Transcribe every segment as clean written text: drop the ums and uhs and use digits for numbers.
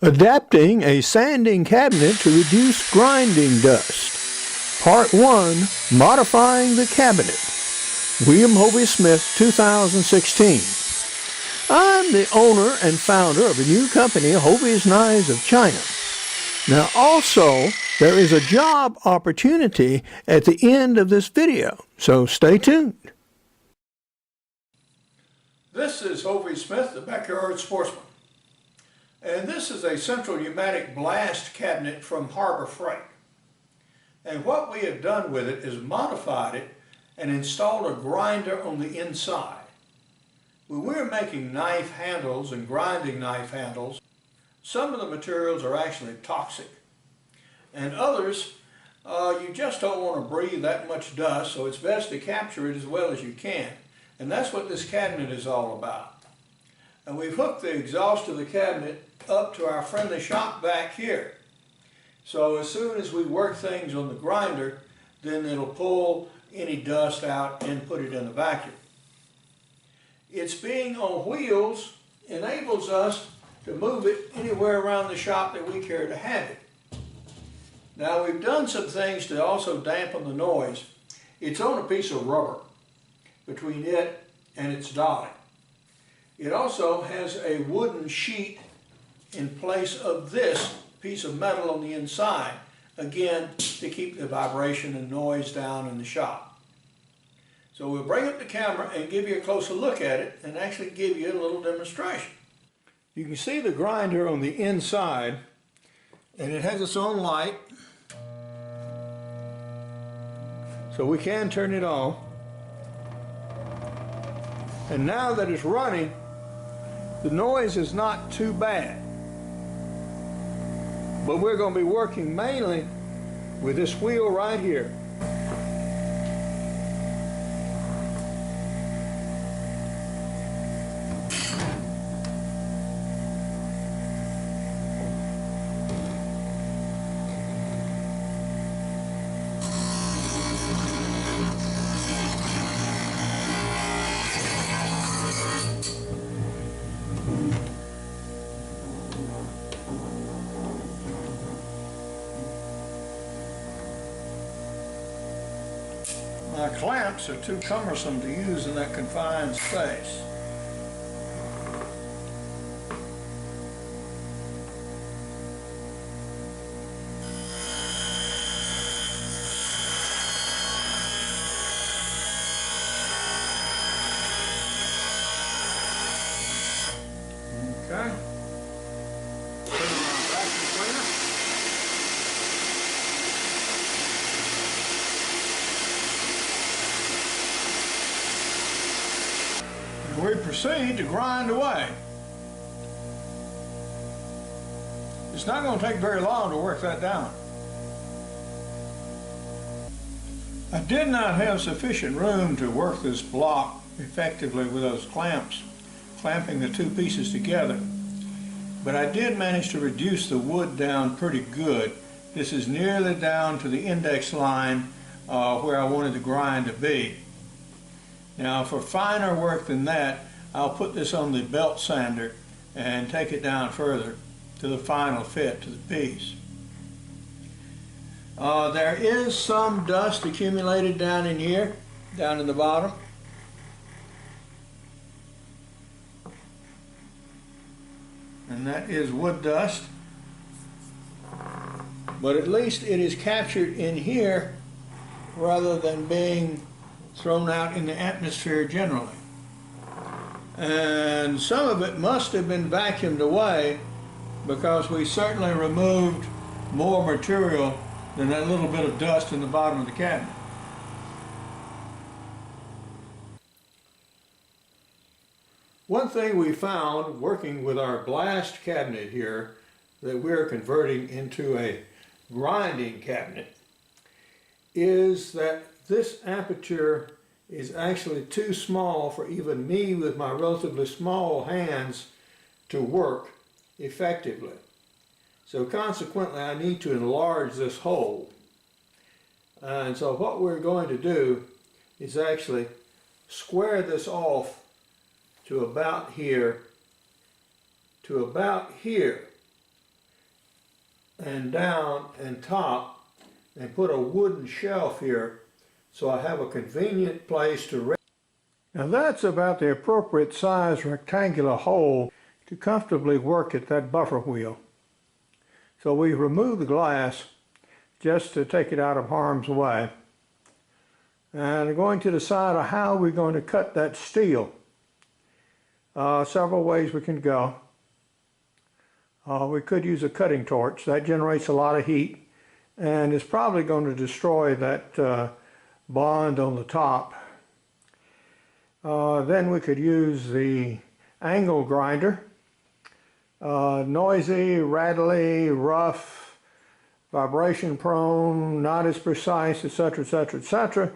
Adapting a sanding cabinet to reduce grinding dust. Part 1, Modifying the Cabinet. William Hovey Smith, 2016. I'm the owner and founder of a new company, Hovey's Knives of China. Now also, there is a job opportunity at the end of this video, so stay tuned. This is Hovey Smith, the Backyard Sportsman. And this is a central pneumatic blast cabinet from Harbor Freight. And what we have done with it is modified it and installed a grinder on the inside. When we're making knife handles and grinding knife handles, some of the materials are actually toxic. And others, you just don't want to breathe that much dust, so it's best to capture it as well as you can. And that's what this cabinet is all about. And we've hooked the exhaust of the cabinet up to our friendly shock back here. So as soon as we work things on the grinder, then it'll pull any dust out and put it in the vacuum. It's being on wheels enables us to move it anywhere around the shop that we care to have it. Now we've done some things to also dampen the noise. It's on a piece of rubber between it and its dolly. It also has a wooden sheet in place of this piece of metal on the inside, again, to keep the vibration and noise down in the shop. So we'll bring up the camera and give you a closer look at it and actually give you a little demonstration. You can see the grinder on the inside, and it has its own light, so we can turn it on. And now that it's running, the noise is not too bad. But we're going to be working mainly with this wheel right here. My clamps are too cumbersome to use in that confined space. Okay. Put it on a vacuum cleaner. We proceed to grind away. It's not going to take very long to work that down. I did not have sufficient room to work this block effectively with those clamps, clamping the two pieces together. But I did manage to reduce the wood down pretty good. This is nearly down to the index line where I wanted the grind to be. Now for finer work than that, I'll put this on the belt sander and take it down further to the final fit to the piece. There is some dust accumulated down in here, down in the bottom. And that is wood dust. But at least it is captured in here rather than being thrown out in the atmosphere generally. And some of it must have been vacuumed away because we certainly removed more material than that little bit of dust in the bottom of the cabinet. One thing we found working with our blast cabinet here that we're converting into a grinding cabinet is that this aperture is actually too small for even me with my relatively small hands to work effectively. So consequently I need to enlarge this hole. And so what we're going to do is actually square this off to about here and down and top and put a wooden shelf here so I have a convenient place to rest. Now that's about the appropriate size rectangular hole to comfortably work at that buffer wheel. So we remove the glass just to take it out of harm's way. And we're going to decide how we're going to cut that steel. Several ways we can go. We could use a cutting torch. That generates a lot of heat and is probably going to destroy that bond on the top. Then we could use the angle grinder. Noisy, rattly, rough, vibration prone, not as precise, etc., etc., etc.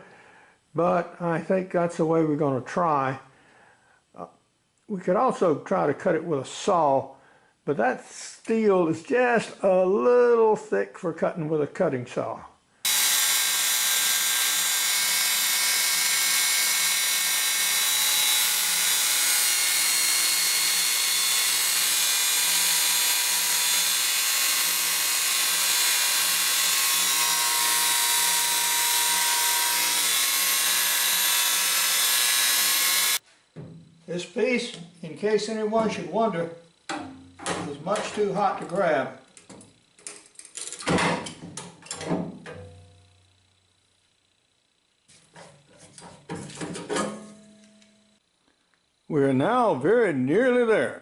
But I think that's the way we're going to try. We could also try to cut it with a saw, but that steel is just a little thick for cutting with a cutting saw. This piece, in case anyone should wonder, is much too hot to grab. We are now very nearly there.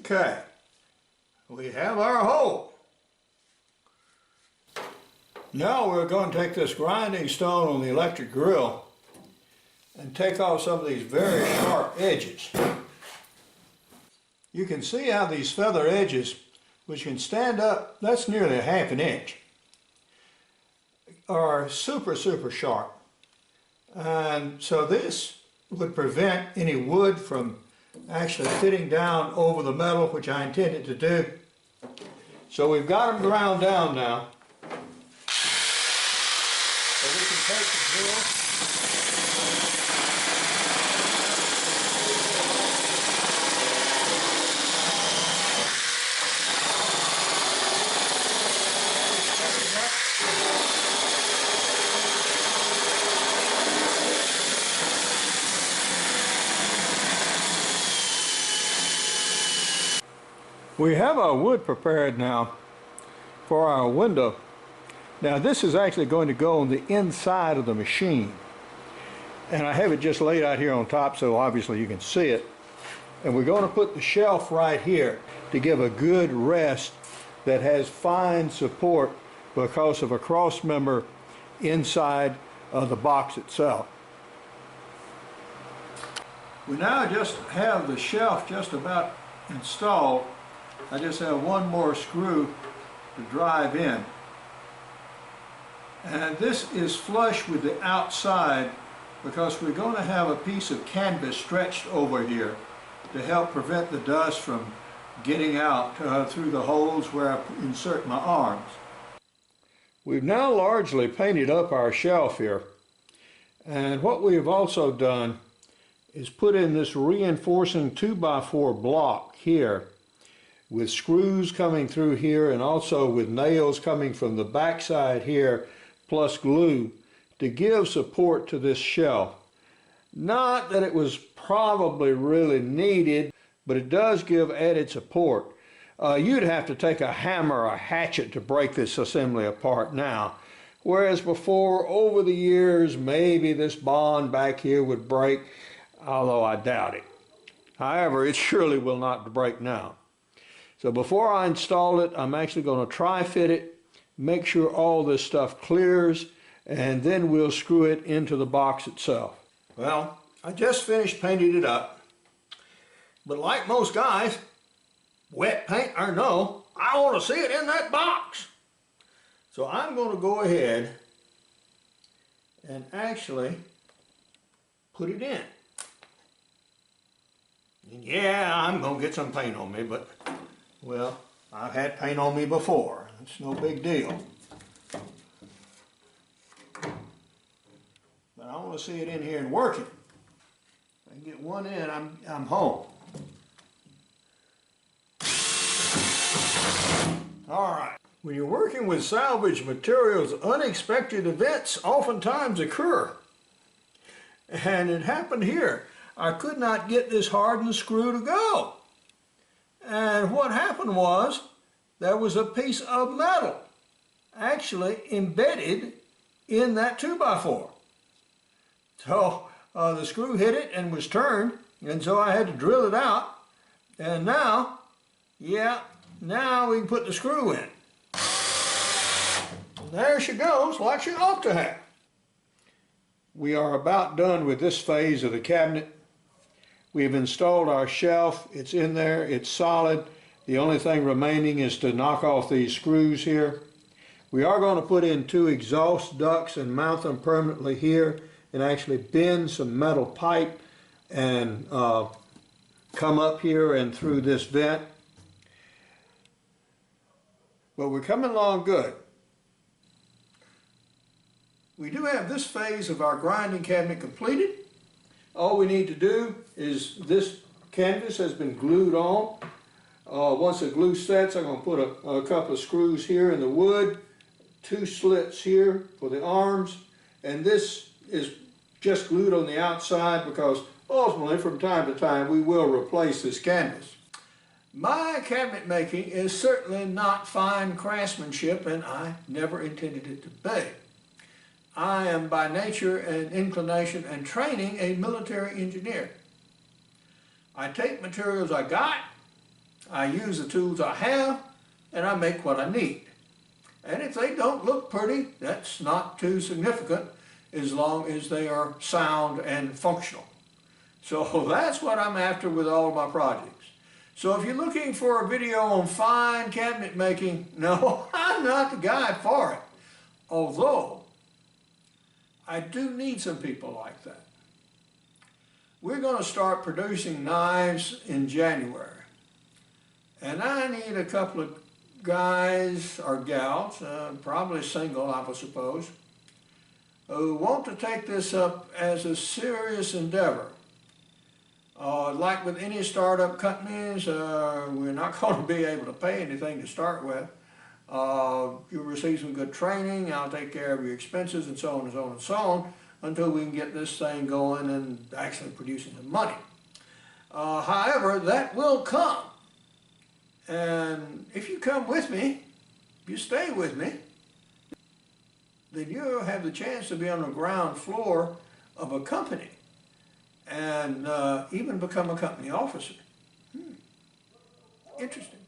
Okay, we have our hole. Now we're going to take this grinding stone on the electric grill and take off some of these very sharp edges. You can see how these feather edges, which can stand up, that's nearly a ½ inch, are super sharp. And so this would prevent any wood from actually fitting down over the metal, which I intended to do. So we've got them ground down now. So we can take the drill. We have our wood prepared now for our window. Now this is actually going to go on the inside of the machine. And I have it just laid out here on top so obviously you can see it. And we're going to put the shelf right here to give a good rest that has fine support because of a cross member inside of the box itself. We now just have the shelf just about installed. I just have one more screw to drive in. And this is flush with the outside because we're going to have a piece of canvas stretched over here to help prevent the dust from getting out through the holes where I insert my arms. We've now largely painted up our shelf here. And what we've also done is put in this reinforcing 2x4 block here, with screws coming through here and also with nails coming from the backside here plus glue to give support to this shelf. Not that it was probably really needed, but it does give added support. You'd have to take a hammer or a hatchet to break this assembly apart now, whereas before, over the years, maybe this bond back here would break, although I doubt it. However, it surely will not break now. So before I install it, I'm actually going to try fit it, make sure all this stuff clears, and then we'll screw it into the box itself. Well, I just finished painting it up, but like most guys, wet paint or no, I want to see it in that box. So I'm going to go ahead and actually put it in. And yeah, I'm going to get some paint on me, but, well, I've had paint on me before. It's no big deal. But I want to see it in here and working. If I can get one in, I'm home. All right. When you're working with salvage materials, unexpected events oftentimes occur. And it happened here. I could not get this hardened screw to go. And what happened was, there was a piece of metal actually embedded in that 2x4. So the screw hit it and was turned, and so I had to drill it out. And now, yeah, now we can put the screw in. There she goes, like she ought to have. We are about done with this phase of the cabinet. We have installed our shelf. It's in there, it's solid. The only thing remaining is to knock off these screws here. We are going to put in 2 exhaust ducts and mount them permanently here, and actually bend some metal pipe and come up here and through this vent. But we're coming along good. We do have this phase of our grinding cabinet completed. All we need to do is, this canvas has been glued on. Once the glue sets, I'm going to put a couple of screws here in the wood, 2 slits here for the arms, and this is just glued on the outside because ultimately from time to time we will replace this canvas. My cabinet making is certainly not fine craftsmanship, and I never intended it to be. I am by nature and inclination and training a military engineer. I take materials I got, I use the tools I have, and I make what I need. And if they don't look pretty, that's not too significant as long as they are sound and functional. So that's what I'm after with all of my projects. So if you're looking for a video on fine cabinet making, no, I'm not the guy for it. Although, I do need some people like that. We're going to start producing knives in January. And I need a couple of guys or gals, probably single I would suppose, who want to take this up as a serious endeavor. Like with any startup companies, we're not going to be able to pay anything to start with. You'll receive some good training, I'll take care of your expenses, and so on and so on and so on, until we can get this thing going and actually producing some money. However, that will come. And if you come with me, if you stay with me, then you'll have the chance to be on the ground floor of a company and even become a company officer. Interesting.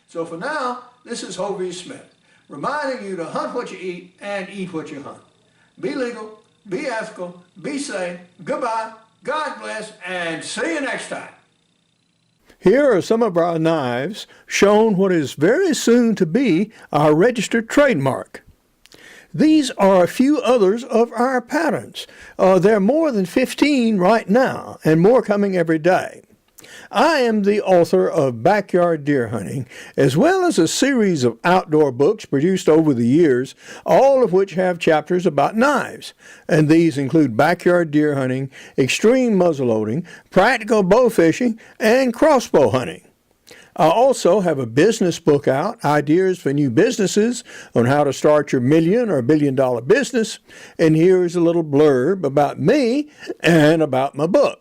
So for now, this is Hovey Smith, reminding you to hunt what you eat and eat what you hunt. Be legal, be ethical, be safe, goodbye, God bless, and see you next time. Here are some of our knives shown what is very soon to be our registered trademark. These are a few others of our patterns. There are more than 15 right now, and more coming every day. I am the author of Backyard Deer Hunting, as well as a series of outdoor books produced over the years, all of which have chapters about knives. And these include backyard deer hunting, extreme muzzleloading, practical bow fishing, and crossbow hunting. I also have a business book out, Ideas for New Businesses on how to start your million or billion-dollar business. And here's a little blurb about me and about my book.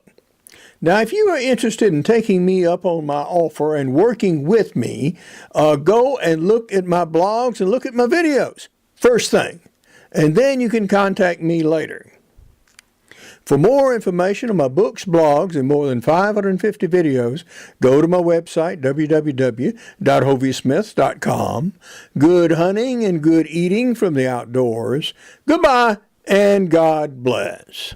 Now, if you are interested in taking me up on my offer and working with me, go and look at my blogs and look at my videos first thing, and then you can contact me later. For more information on my books, blogs, and more than 550 videos, go to my website, www.hoveysmith.com. Good hunting and good eating from the outdoors. Goodbye, and God bless.